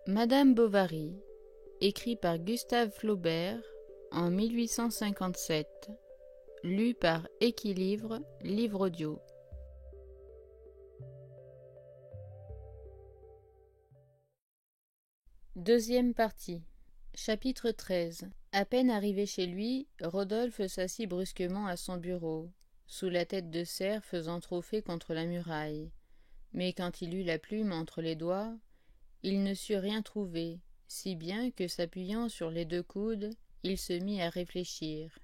Madame Bovary, écrit par Gustave Flaubert en 1857, lu par Équilivre, livre audio. Deuxième partie. Chapitre 13. À peine arrivé chez lui, Rodolphe s'assit brusquement à son bureau, sous la tête de cerf faisant trophée contre la muraille. Mais quand il eut la plume entre les doigts, il ne sut rien trouver, si bien que, s'appuyant sur les deux coudes, il se mit à réfléchir.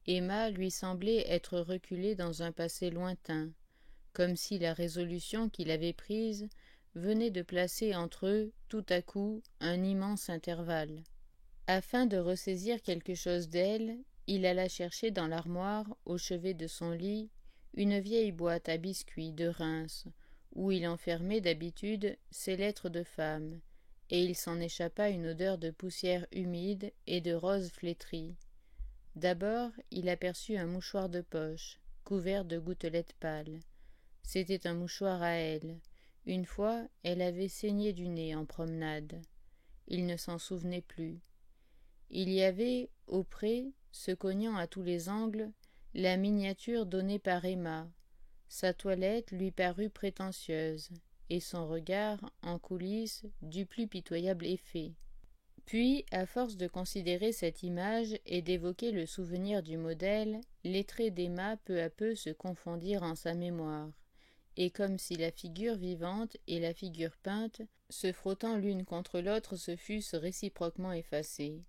Emma lui semblait être reculée dans un passé lointain, comme si la résolution qu'il avait prise venait de placer entre eux, tout à coup, un immense intervalle. Afin de ressaisir quelque chose d'elle, il alla chercher dans l'armoire, au chevet de son lit, une vieille boîte à biscuits de Reims, où il enfermait d'habitude ses lettres de femme, et il s'en échappa une odeur de poussière humide et de roses flétries. D'abord, il aperçut un mouchoir de poche, couvert de gouttelettes pâles. C'était un mouchoir à elle. Une fois, elle avait saigné du nez en promenade. Il ne s'en souvenait plus. Il y avait, auprès, se cognant à tous les angles, la miniature donnée par Emma. Sa toilette lui parut prétentieuse, et son regard, en coulisses, du plus pitoyable effet. Puis, à force de considérer cette image et d'évoquer le souvenir du modèle, les traits d'Emma peu à peu se confondirent en sa mémoire, et comme si la figure vivante et la figure peinte, se frottant l'une contre l'autre, se fussent réciproquement effacées.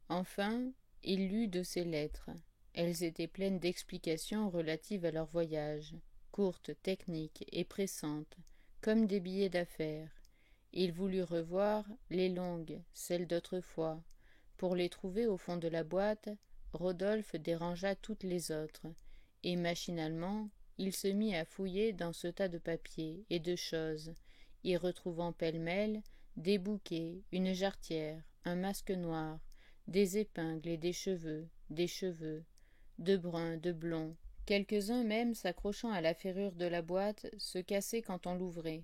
Enfin, il lut de ces lettres. Elles étaient pleines d'explications relatives à leur voyage, courtes, techniques et pressantes, comme des billets d'affaires. Il voulut revoir les longues, celles d'autrefois. Pour les trouver au fond de la boîte, Rodolphe dérangea toutes les autres, et machinalement, il se mit à fouiller dans ce tas de papiers et de choses, y retrouvant pêle-mêle des bouquets, une jarretière, un masque noir, des épingles et des cheveux, de bruns, de blonds, quelques-uns même s'accrochant à la ferrure de la boîte, se cassaient quand on l'ouvrait.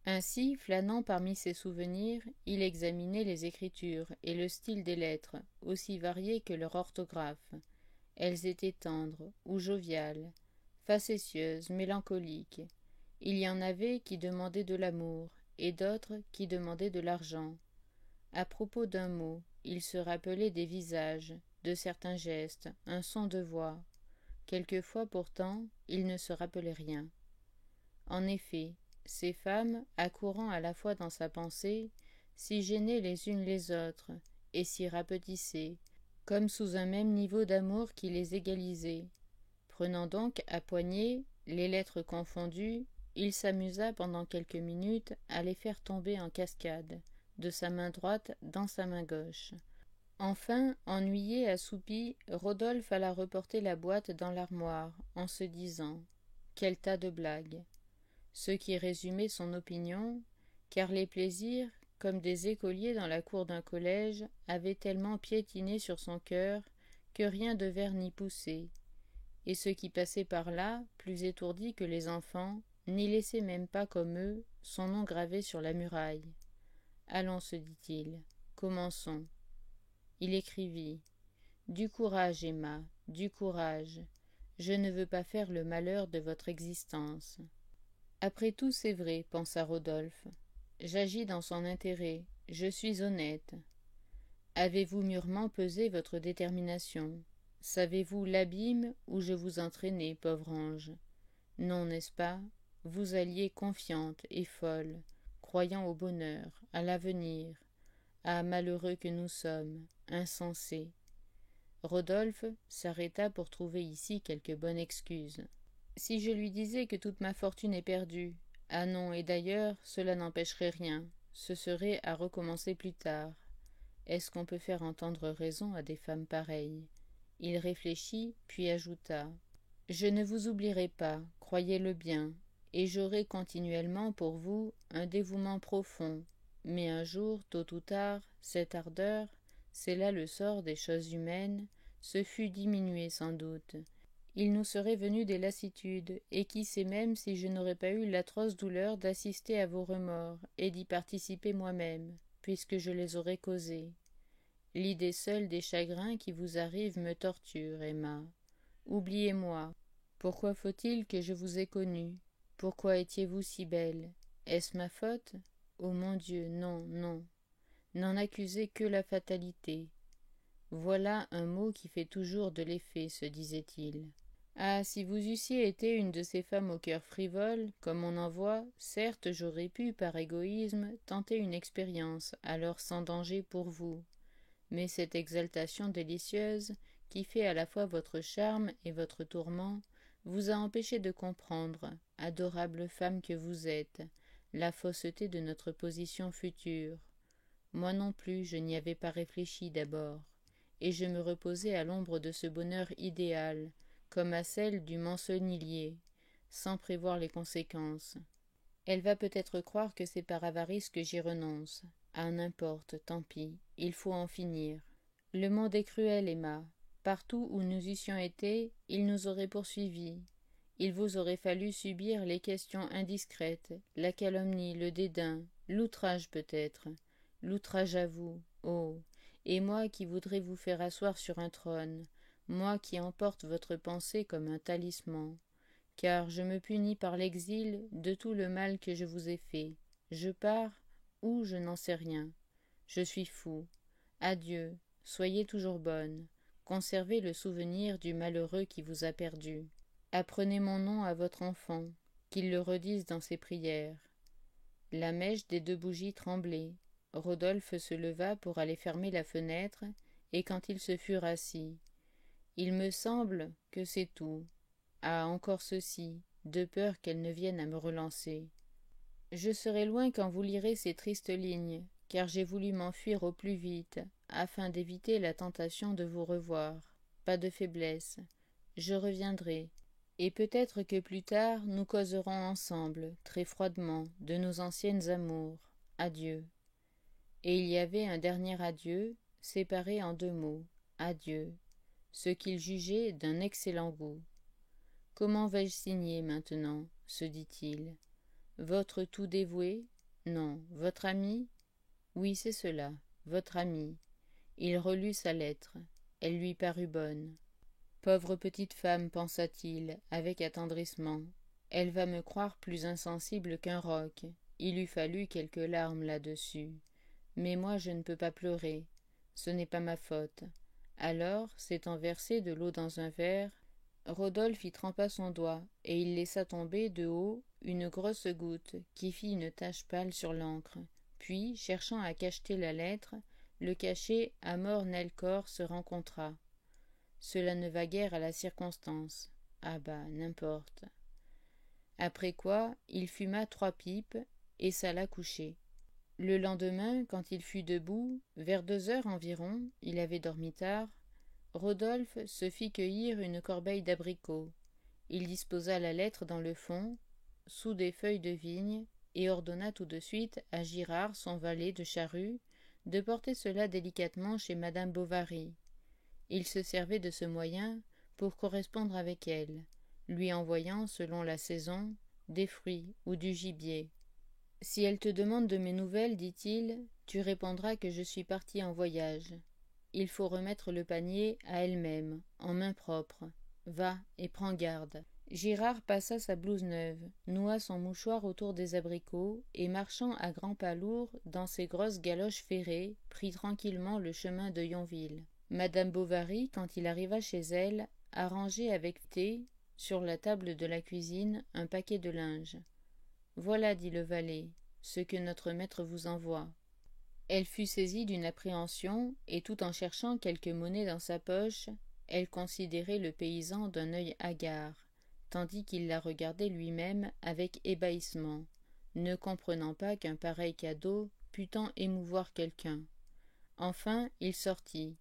Ainsi, flânant parmi ses souvenirs, il examinait les écritures et le style des lettres, aussi variés que leur orthographe. Elles étaient tendres ou joviales, facétieuses, mélancoliques. Il y en avait qui demandaient de l'amour, et d'autres qui demandaient de l'argent. À propos d'un mot, il se rappelait des visages, de certains gestes, un son de voix. Quelquefois pourtant, il ne se rappelait rien. En effet, ces femmes, accourant à la fois dans sa pensée, s'y gênaient les unes les autres, et s'y rapetissaient, comme sous un même niveau d'amour qui les égalisait. Prenant donc à poignée, les lettres confondues, il s'amusa pendant quelques minutes à les faire tomber en cascade, de sa main droite dans sa main gauche. Enfin, ennuyé, assoupi, Rodolphe alla reporter la boîte dans l'armoire, en se disant « Quel tas de blagues !» Ce qui résumait son opinion, car les plaisirs, comme des écoliers dans la cour d'un collège, avaient tellement piétiné sur son cœur que rien de vert n'y poussait, et ceux qui passaient par là, plus étourdis que les enfants, n'y laissaient même pas comme eux son nom gravé sur la muraille. « Allons, se dit-il, commençons. » Il écrivit « Du courage, Emma, du courage. Je ne veux pas faire le malheur de votre existence. » Après tout, c'est vrai, pensa Rodolphe. J'agis dans son intérêt, je suis honnête. Avez-vous mûrement pesé votre détermination? Savez-vous l'abîme où je vous entraînais, pauvre ange? Non, n'est-ce pas? Vous alliez confiante et folle, croyant au bonheur, à l'avenir. Ah, malheureux que nous sommes, insensés. Rodolphe s'arrêta pour trouver ici quelque bonne excuse. Si je lui disais que toute ma fortune est perdue, ah non, et d'ailleurs, cela n'empêcherait rien, ce serait à recommencer plus tard. Est-ce qu'on peut faire entendre raison à des femmes pareilles? Il réfléchit, puis ajouta « Je ne vous oublierai pas, croyez-le bien, et j'aurai continuellement pour vous un dévouement profond, mais un jour, tôt ou tard, cette ardeur, c'est là le sort des choses humaines, se fût diminuée sans doute. Il nous serait venu des lassitudes, et qui sait même si je n'aurais pas eu l'atroce douleur d'assister à vos remords et d'y participer moi-même. puisque je les aurais causés. L'idée seule des chagrins qui vous arrivent me torture, Emma. Oubliez-moi. Pourquoi faut-il que je vous ai connue? Pourquoi étiez-vous si belle? Est-ce ma faute? Oh mon Dieu, non, non. N'en accusez que la fatalité. Voilà un mot qui fait toujours de l'effet, se disait-il. Ah, si vous eussiez été une de ces femmes au cœur frivole, comme on en voit, certes j'aurais pu, par égoïsme, tenter une expérience, alors sans danger pour vous. Mais cette exaltation délicieuse, qui fait à la fois votre charme et votre tourment, vous a empêché de comprendre, adorable femme que vous êtes, la fausseté de notre position future. Moi non plus, je n'y avais pas réfléchi d'abord, et je me reposais à l'ombre de ce bonheur idéal, comme à celle du mancenillier, sans prévoir les conséquences. Elle va peut-être croire que c'est par avarice que j'y renonce. Ah, n'importe, tant pis, il faut en finir. Le monde est cruel, Emma. Partout où nous eussions été, il nous aurait poursuivis. Il vous aurait fallu subir les questions indiscrètes, la calomnie, le dédain, l'outrage peut-être. L'outrage à vous, oh, et moi qui voudrais vous faire asseoir sur un trône, moi qui emporte votre pensée comme un talisman, car je me punis par l'exil de tout le mal que je vous ai fait. Je pars, ou je n'en sais rien. Je suis fou. Adieu, soyez toujours bonne. Conservez le souvenir du malheureux qui vous a perdu. Apprenez mon nom à votre enfant, qu'il le redise dans ses prières. La mèche des 2 bougies tremblait. Rodolphe se leva pour aller fermer la fenêtre, et quand ils se furent assis, « Il me semble que c'est tout. Ah, encore ceci, de peur qu'elle ne vienne à me relancer. Je serai loin quand vous lirez ces tristes lignes, car j'ai voulu m'enfuir au plus vite, afin d'éviter la tentation de vous revoir. Pas de faiblesse. Je reviendrai, et peut-être que plus tard nous causerons ensemble, très froidement, de nos anciennes amours. Adieu. » Et il y avait un dernier adieu, séparé en 2 mots. Adieu. Ce qu'il jugeait d'un excellent goût. Comment vais-je signer maintenant? Se dit-il. Votre tout dévoué? Non. Votre ami? Oui, c'est cela. Votre ami. Il relut sa lettre. Elle lui parut bonne. Pauvre petite femme, pensa-t-il, avec attendrissement. Elle va me croire plus insensible qu'un roc. Il eût fallu quelques larmes là-dessus. Mais moi je ne peux pas pleurer. Ce n'est pas ma faute. Alors, s'étant versé de l'eau dans un verre, Rodolphe y trempa son doigt, et il laissa tomber de haut une grosse goutte qui fit une tache pâle sur l'encre. Puis, cherchant à cacheter la lettre, le cachet Amor nel cor se rencontra. Cela ne va guère à la circonstance. Ah bah, n'importe. Après quoi, il fuma 3 pipes et s'alla coucher. Le lendemain, quand il fut debout, vers 2 heures environ, il avait dormi tard, Rodolphe se fit cueillir une corbeille d'abricots. Il disposa la lettre dans le fond, sous des feuilles de vigne, et ordonna tout de suite à Girard, son valet de charrue, de porter cela délicatement chez madame Bovary. Il se servait de ce moyen pour correspondre avec elle, lui envoyant, selon la saison, des fruits ou du gibier. « Si elle te demande de mes nouvelles, dit-il, tu répondras que je suis parti en voyage. Il faut remettre le panier à elle-même, en main propre. Va et prends garde. » Girard passa sa blouse neuve, noua son mouchoir autour des abricots, et marchant à grands pas lourds dans ses grosses galoches ferrées, prit tranquillement le chemin de Yonville. Madame Bovary, quand il arriva chez elle, arrangeait avec thé, sur la table de la cuisine, un paquet de linge. « Voilà, dit le valet, ce que notre maître vous envoie. » Elle fut saisie d'une appréhension, et tout en cherchant quelque monnaie dans sa poche, elle considérait le paysan d'un œil hagard, tandis qu'il la regardait lui-même avec ébahissement, ne comprenant pas qu'un pareil cadeau pût tant émouvoir quelqu'un. Enfin, il sortit.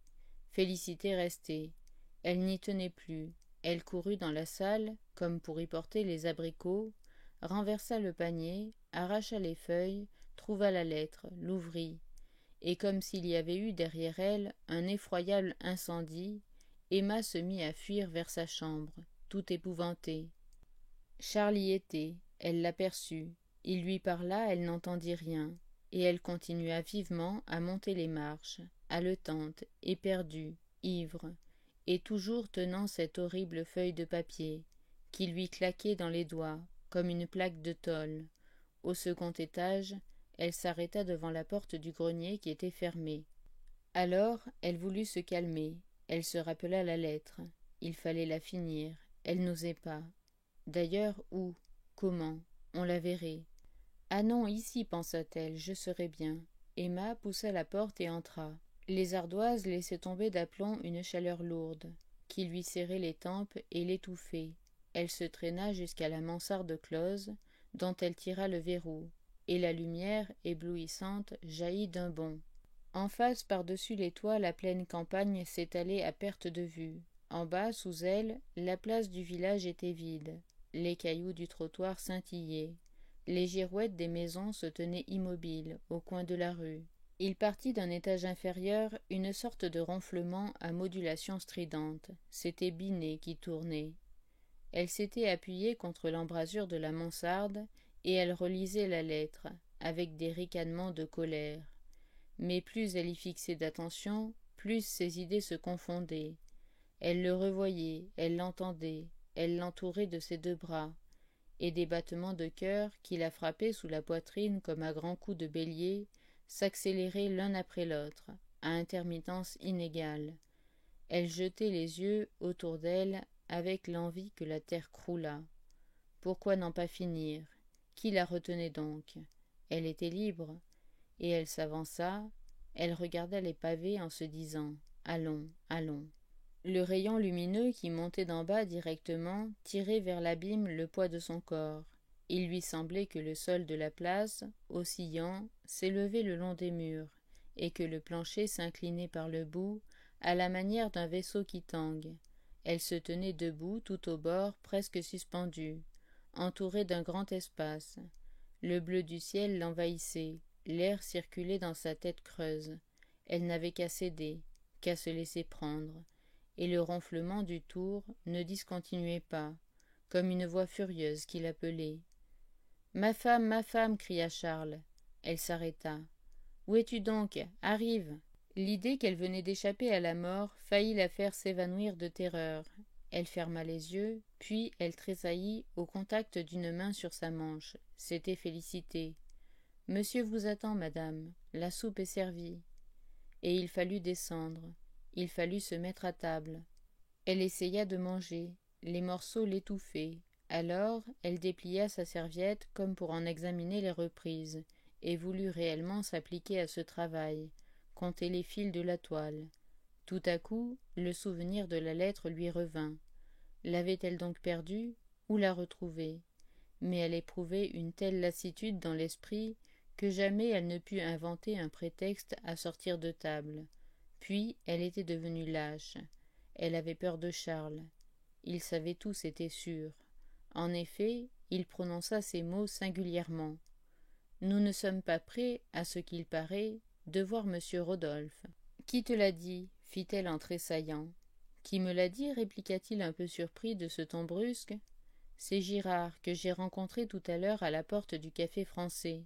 Félicité restait. Elle n'y tenait plus. Elle courut dans la salle, comme pour y porter les abricots, renversa le panier, arracha les feuilles, trouva la lettre, l'ouvrit, et comme s'il y avait eu derrière elle un effroyable incendie, Emma se mit à fuir vers sa chambre, tout épouvantée. Charles y était, elle l'aperçut. Il lui parla, elle n'entendit rien. et elle continua vivement à monter les marches, haletante, éperdue, ivre, et toujours tenant cette horrible feuille de papier, qui lui claquait dans les doigts, comme une plaque de tôle. Au second étage, elle s'arrêta devant la porte du grenier qui était fermée. Alors, elle voulut se calmer. Elle se rappela la lettre. Il fallait la finir. Elle n'osait pas. D'ailleurs, où? Comment? On la verrait. Ah non, ici, pensa-t-elle, je serai bien. Emma poussa la porte et entra. Les ardoises laissaient tomber d'aplomb une chaleur lourde, qui lui serrait les tempes et l'étouffait. Elle se traîna jusqu'à la mansarde close, dont elle tira le verrou, et la lumière, éblouissante, jaillit d'un bond. En face, par-dessus les toits, la pleine campagne s'étalait à perte de vue. En bas, sous elle, la place du village était vide. Les cailloux du trottoir scintillaient. Les girouettes des maisons se tenaient immobiles, au coin de la rue. Il partit d'un étage inférieur une sorte de ronflement à modulation stridente. C'était Binet qui tournait. Elle s'était appuyée contre l'embrasure de la mansarde, et elle relisait la lettre, avec des ricanements de colère. Mais plus elle y fixait d'attention, plus ses idées se confondaient. Elle le revoyait, elle l'entendait, elle l'entourait de ses deux bras, et des battements de cœur qui la frappaient sous la poitrine comme à grands coups de bélier s'accéléraient l'un après l'autre, à intermittence inégale. Elle jetait les yeux autour d'elle avec l'envie que la terre croulât. Pourquoi n'en pas finir? Qui la retenait donc? Elle était libre, et elle s'avança, elle regarda les pavés en se disant « Allons, allons ». Le rayon lumineux qui montait d'en bas directement tirait vers l'abîme le poids de son corps. Il lui semblait que le sol de la place, oscillant, s'élevait le long des murs, et que le plancher s'inclinait par le bout, à la manière d'un vaisseau qui tangue. Elle se tenait debout tout au bord, presque suspendue, entourée d'un grand espace. Le bleu du ciel l'envahissait, l'air circulait dans sa tête creuse. Elle n'avait qu'à céder, qu'à se laisser prendre. Et le ronflement du tour ne discontinuait pas, comme une voix furieuse qui l'appelait. « Ma femme !» cria Charles. Elle s'arrêta. « Où es-tu donc? Arrive !» L'idée qu'elle venait d'échapper à la mort faillit la faire s'évanouir de terreur. Elle ferma les yeux, puis elle tressaillit au contact d'une main sur sa manche. C'était Félicité. « Monsieur vous attend, madame. La soupe est servie. » Et il fallut descendre. Il fallut se mettre à table. Elle essaya de manger. Les morceaux l'étouffaient. Alors, elle déplia sa serviette comme pour en examiner les reprises, et voulut réellement s'appliquer à ce travail, compter les fils de la toile. Tout à coup, le souvenir de la lettre lui revint. L'avait-elle donc perdue, ou la retrouvée? Mais elle éprouvait une telle lassitude dans l'esprit que jamais elle ne put inventer un prétexte à sortir de table. Puis elle était devenue lâche. Elle avait peur de Charles. Il savait tout, c'était sûr. En effet, il prononça ces mots singulièrement. « Nous ne sommes pas prêts, à ce qu'il paraît, de voir monsieur Rodolphe. »« Qui te l'a dit ?» fit-elle en tressaillant. « Qui me l'a dit ?» répliqua-t-il un peu surpris de ce ton brusque. « C'est Girard, que j'ai rencontré tout à l'heure à la porte du café français.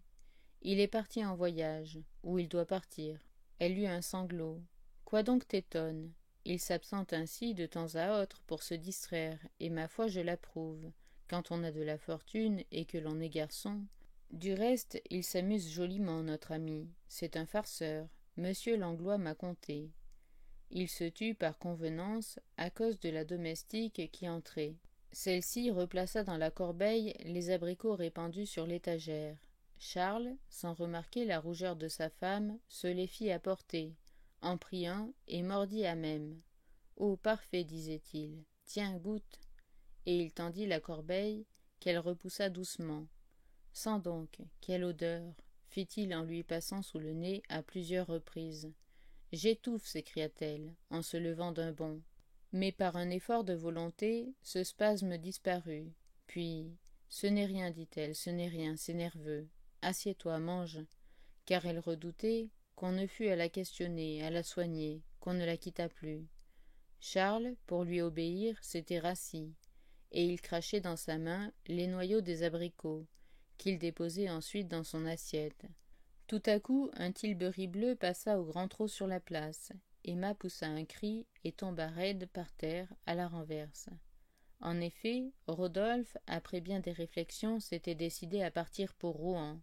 Il est parti en voyage, ou il doit partir. » Elle eut un sanglot. « Quoi donc t'étonne? Il s'absente ainsi de temps à autre pour se distraire, et ma foi je l'approuve, quand on a de la fortune et que l'on est garçon. Du reste, il s'amuse joliment, notre ami. C'est un farceur. Monsieur Langlois m'a conté. » Il se tut par convenance à cause de la domestique qui entrait. Celle-ci replaça dans la corbeille les abricots répandus sur l'étagère. Charles, sans remarquer la rougeur de sa femme, se les fit apporter, en prit un et mordit à même. « Oh, parfait, disait-il. Tiens, goûte. » Et il tendit la corbeille, qu'elle repoussa doucement. « Sens donc, quelle odeur !» fit-il en lui passant sous le nez à plusieurs reprises. « J'étouffe, s'écria-t-elle, en se levant d'un bond. Mais par un effort de volonté, ce spasme disparut. Puis, « Ce n'est rien, dit-elle, ce n'est rien, c'est nerveux. Assieds-toi, mange. » Car elle redoutait qu'on ne fût à la questionner, à la soigner, qu'on ne la quittât plus. Charles, pour lui obéir, s'était rassis, et il crachait dans sa main les noyaux des abricots, qu'il déposait ensuite dans son assiette. Tout à coup, un tilbury bleu passa au grand trot sur la place. Emma poussa un cri et tomba raide par terre, à la renverse. En effet, Rodolphe, après bien des réflexions, s'était décidé à partir pour Rouen.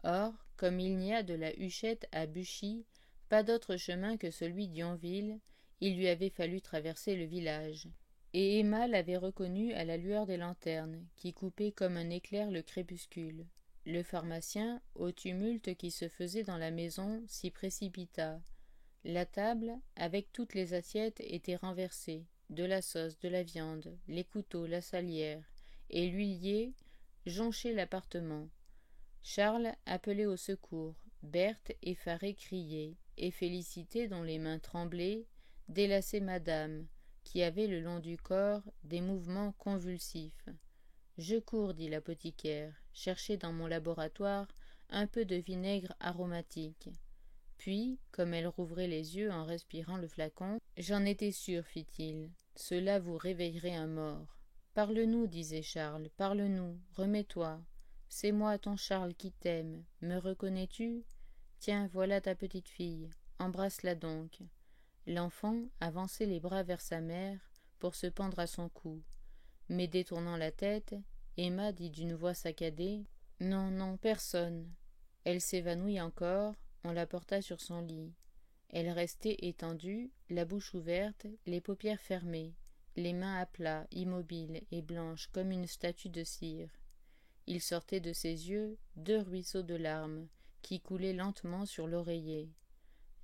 Or, comme il n'y a de la Huchette à Buchy pas d'autre chemin que celui d'Yonville, il lui avait fallu traverser le village. Et Emma l'avait reconnu à la lueur des lanternes, qui coupaient comme un éclair le crépuscule. Le pharmacien, au tumulte qui se faisait dans la maison, s'y précipita. La table, avec toutes les assiettes, était renversée, de la sauce, de la viande, les couteaux, la salière, et l'huilier jonchait l'appartement. Charles appelait au secours, Berthe, effarée, criait, et Félicité, dont les mains tremblaient, délaçait madame, qui avait le long du corps des mouvements convulsifs. « Je cours, dit l'apothicaire, chercher dans mon laboratoire un peu de vinaigre aromatique. » Puis, comme elle rouvrait les yeux en respirant le flacon, « J'en étais sûr, fit-il, cela vous réveillerait un mort. »« Parle-nous, disait Charles, parle-nous, remets-toi. C'est moi, ton Charles, qui t'aime. Me reconnais-tu? Tiens, voilà ta petite fille. Embrasse-la donc. » L'enfant avançait les bras vers sa mère pour se pendre à son cou. Mais détournant la tête, Emma dit d'une voix saccadée « Non, non, personne. » Elle s'évanouit encore, on la porta sur son lit. Elle restait étendue, la bouche ouverte, les paupières fermées, les mains à plat, immobiles et blanches comme une statue de cire. Il sortait de ses yeux 2 ruisseaux de larmes qui coulaient lentement sur l'oreiller.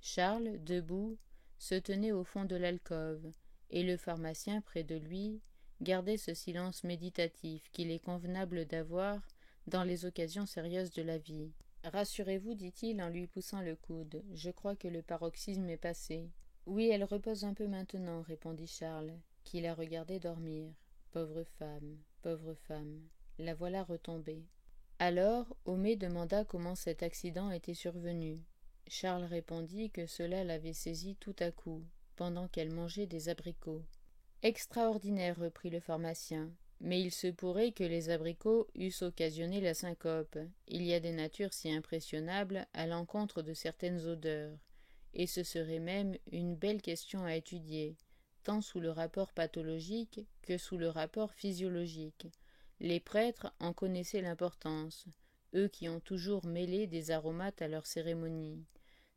Charles, debout, se tenait au fond de l'alcôve, et le pharmacien près de lui gardait ce silence méditatif qu'il est convenable d'avoir dans les occasions sérieuses de la vie. « Rassurez-vous, dit-il en lui poussant le coude, je crois que le paroxysme est passé. »« Oui, elle repose un peu maintenant, répondit Charles, qui la regardait dormir. Pauvre femme, la voilà retombée. » Alors, Homais demanda comment cet accident était survenu. Charles répondit que cela l'avait saisie tout à coup, pendant qu'elle mangeait des abricots. « Extraordinaire, reprit le pharmacien. Mais il se pourrait que les abricots eussent occasionné la syncope. Il y a des natures si impressionnables à l'encontre de certaines odeurs. Et ce serait même une belle question à étudier, tant sous le rapport pathologique que sous le rapport physiologique. Les prêtres en connaissaient l'importance, eux qui ont toujours mêlé des aromates à leurs cérémonies.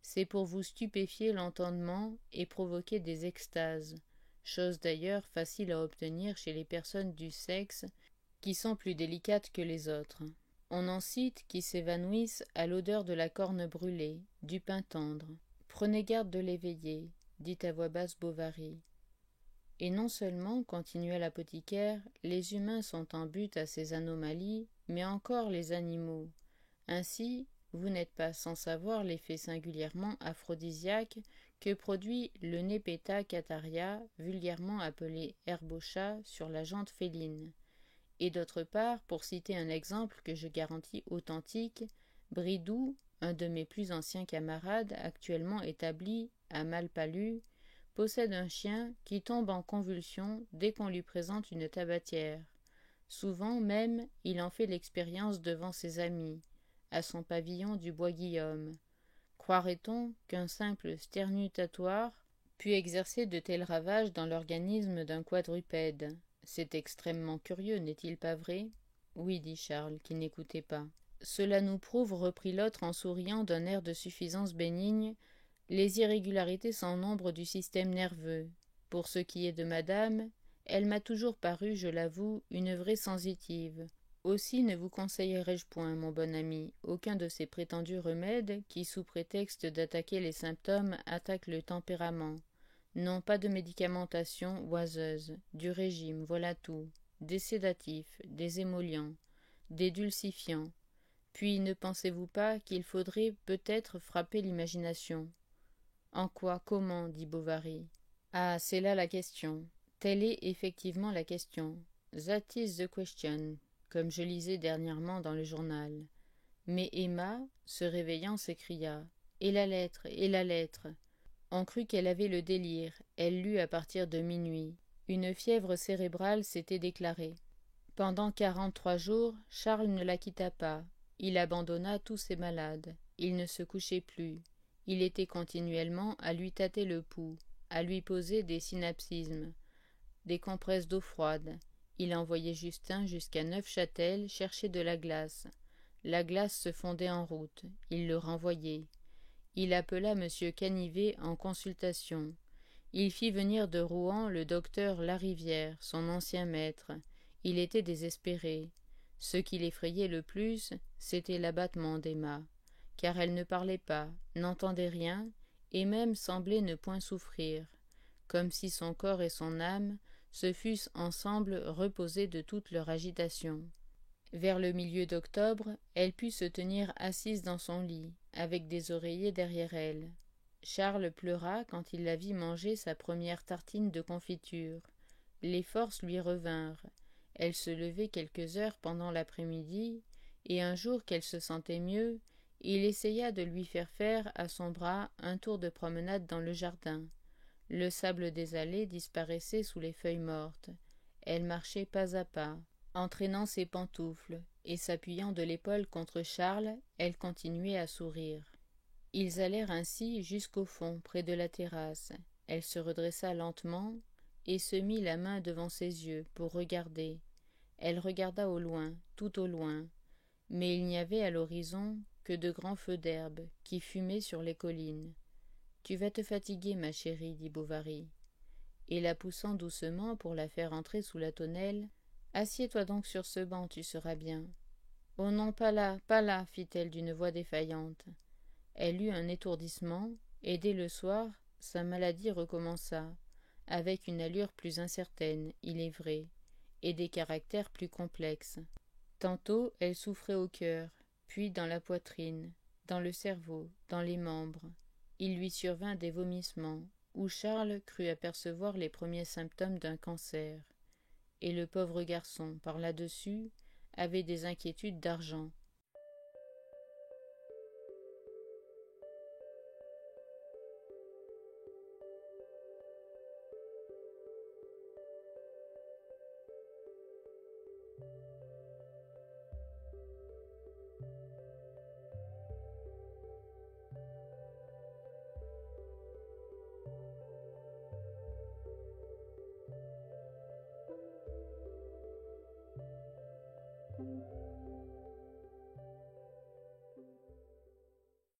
C'est pour vous stupéfier l'entendement et provoquer des extases, chose d'ailleurs facile à obtenir chez les personnes du sexe qui sont plus délicates que les autres. On en cite qui s'évanouissent à l'odeur de la corne brûlée, du pain tendre. Prenez garde de l'éveiller, dit à voix basse Bovary. Et non seulement, continua l'apothicaire, les humains sont en butte à ces anomalies, mais encore les animaux. Ainsi, vous n'êtes pas sans savoir l'effet singulièrement aphrodisiaque que produit le Nepeta cataria, vulgairement appelé herbe au chat, sur la jante féline. Et d'autre part, pour citer un exemple que je garantis authentique, Bridoux, un de mes plus anciens camarades, actuellement établi à Malpalu, possède un chien qui tombe en convulsion dès qu'on lui présente une tabatière. Souvent même, il en fait l'expérience devant ses amis, à son pavillon du Bois-Guillaume. Croirait-on qu'un simple sternutatoire pût exercer de tels ravages dans l'organisme d'un quadrupède? C'est extrêmement curieux, n'est-il pas vrai? Oui, dit Charles, qui n'écoutait pas. Cela nous prouve, reprit l'autre en souriant d'un air de suffisance bénigne, les irrégularités sans nombre du système nerveux. Pour ce qui est de madame, elle m'a toujours paru, je l'avoue, une vraie sensitive. Aussi ne vous conseillerais-je point, mon bon ami, aucun de ces prétendus remèdes qui, sous prétexte d'attaquer les symptômes, attaquent le tempérament. Non, pas de médicamentation oiseuse, du régime, voilà tout, des sédatifs, des émollients, des dulcifiants. Puis ne pensez-vous pas qu'il faudrait peut-être frapper l'imagination? En quoi, comment, dit Bovary. Ah, c'est là la question. Telle est effectivement la question. That is the question, comme je lisais dernièrement dans le journal. Mais Emma, se réveillant, s'écria « Et la lettre, et la lettre !» On crut qu'elle avait le délire. Elle lut à partir de minuit. Une fièvre cérébrale s'était déclarée. Pendant 43 jours, Charles ne la quitta pas. Il abandonna tous ses malades. Il ne se couchait plus. Il était continuellement à lui tâter le pouls, à lui poser des synapsismes, des compresses d'eau froide. Il envoyait Justin jusqu'à Neufchâtel chercher de la glace. La glace se fondait en route. Il le renvoyait. Il appela M. Canivet en consultation. Il fit venir de Rouen le docteur Larivière, son ancien maître. Il était désespéré. Ce qui l'effrayait le plus, c'était l'abattement d'Emma, car elle ne parlait pas, n'entendait rien, et même semblait ne point souffrir, comme si son corps et son âme se fussent ensemble reposés de toute leur agitation. Vers le milieu d'octobre, elle put se tenir assise dans son lit, avec des oreillers derrière elle. Charles pleura quand il la vit manger sa première tartine de confiture. Les forces lui revinrent. Elle se levait quelques heures pendant l'après-midi, et un jour qu'elle se sentait mieux, il essaya de lui faire à son bras un tour de promenade dans le jardin. Le sable des allées disparaissait sous les feuilles mortes. Elle marchait pas à pas, entraînant ses pantoufles, et s'appuyant de l'épaule contre Charles, elle continuait à sourire. Ils allèrent ainsi jusqu'au fond, près de la terrasse. Elle se redressa lentement et se mit la main devant ses yeux pour regarder. Elle regarda au loin, tout au loin, mais il n'y avait à l'horizon que de grands feux d'herbe qui fumaient sur les collines. « Tu vas te fatiguer, ma chérie, dit Bovary. Et la poussant doucement pour la faire entrer sous la tonnelle, « Assieds-toi donc sur ce banc, tu seras bien. »« Oh non, pas là, fit-elle d'une voix défaillante. Elle eut un étourdissement, et dès le soir, sa maladie recommença, avec une allure plus incertaine, il est vrai, et des caractères plus complexes. Tantôt elle souffrait au cœur, puis dans la poitrine, dans le cerveau, dans les membres. Il lui survint des vomissements, où Charles crut apercevoir les premiers symptômes d'un cancer. Et le pauvre garçon, par là-dessus, avait des inquiétudes d'argent.